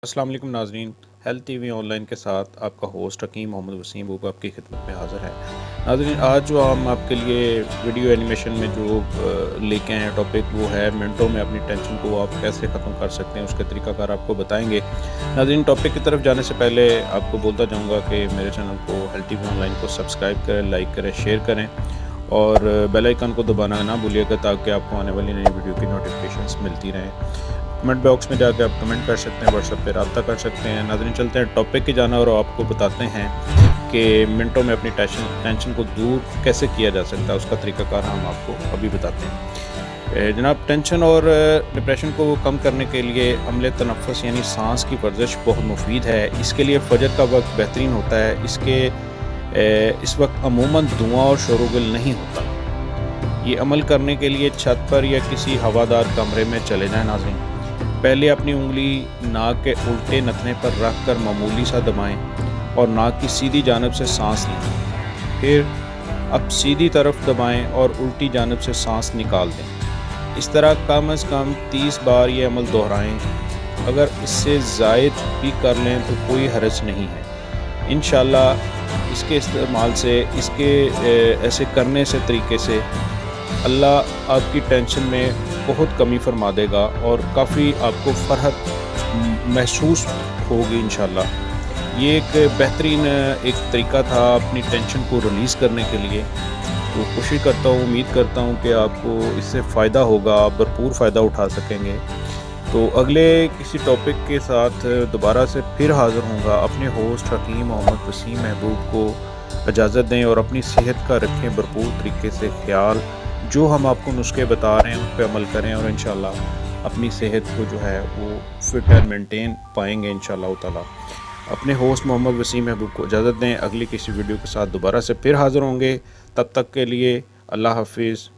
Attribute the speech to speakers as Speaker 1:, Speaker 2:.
Speaker 1: السلام علیکم ناظرین، health T V on line کے ساتھ آپ کا ہوسٹ حکیم محمد وسیم ابو آپ کی خدمت میں حاضر ہے۔ ناظرین، آج جو ہم آپ کے لیے ویڈیو اینیمیشن میں جو لے کے آئے ہیں ٹاپک، وہ ہے منٹوں میں اپنی ٹینشن کو آپ کیسے ختم کر سکتے ہیں، اس کے طریقہ کار آپ کو بتائیں گے۔ ناظرین، ٹاپک کی طرف جانے سے پہلے آپ کو بولتا جاؤں گا کہ میرے چینل کو health T V on line کو سبسکرائب کریں، لائک کریں، شیئر کریں اور بیل آئیکن کو دبانا نہ بھولیے گا تاکہ آپ کو آنے والی نئی ویڈیو کی نوٹیفیکیشنز ملتی رہیں۔ کمنٹ باکس میں جا کے آپ کمنٹ کر سکتے ہیں، واٹس ایپ پہ رابطہ کر سکتے ہیں۔ ناظرین، چلتے ہیں ٹاپک کی جانا اور آپ کو بتاتے ہیں کہ منٹوں میں اپنی ٹینشن کو دور کیسے کیا جا سکتا ہے، اس کا طریقہ کار ہم آپ کو ابھی بتاتے ہیں۔ جناب، ٹینشن اور ڈپریشن کو کم کرنے کے لیے عمل تنفس یعنی سانس کی ورزش بہت مفید ہے۔ اس کے لیے فجر کا وقت بہترین ہوتا ہے۔ اس وقت عموماً دھواں اور شور و گل نہیں ہوتا۔ یہ عمل کرنے کے لیے چھت پر یا کسی ہوادار کمرے میں چلے جائیں۔ ناظرین، پہلے اپنی انگلی ناک کے الٹے نتنے پر رکھ کر معمولی سا دبائیں اور ناک کی سیدھی جانب سے سانس لیں۔ پھر اب سیدھی طرف دبائیں اور الٹی جانب سے سانس نکال دیں۔ اس طرح کم از کم 30 بار یہ عمل دہرائیں۔ اگر اس سے زائد بھی کر لیں تو کوئی حرج نہیں ہے۔ انشاءاللہ اس کے استعمال سے، ایسے کرنے سے طریقے سے اللہ آپ کی ٹینشن میں بہت کمی فرما دے گا اور کافی آپ کو فرحت محسوس ہوگی انشاءاللہ۔ یہ ایک بہترین طریقہ تھا اپنی ٹینشن کو ریلیز کرنے کے لیے۔ تو کوشش کرتا ہوں، امید کرتا ہوں کہ آپ کو اس سے فائدہ ہوگا، آپ بھرپور فائدہ اٹھا سکیں گے۔ تو اگلے کسی ٹاپک کے ساتھ دوبارہ سے پھر حاضر ہوں گا۔ اپنے ہوسٹ حکیم محمد وسیم محبوب کو اجازت دیں اور اپنی صحت کا رکھیں بھرپور طریقے سے خیال۔ جو ہم آپ کو نسخے بتا رہے ہیں اس پہ عمل کریں اور انشاءاللہ اپنی صحت کو جو ہے وہ فٹ اینڈ مینٹین پائیں گے انشاءاللہ تعالیٰ۔ اپنے ہوسٹ محمد وسیم محبوب کو اجازت دیں، اگلی کسی ویڈیو کے ساتھ دوبارہ سے پھر حاضر ہوں گے۔ تب تک کے لیے اللہ حافظ۔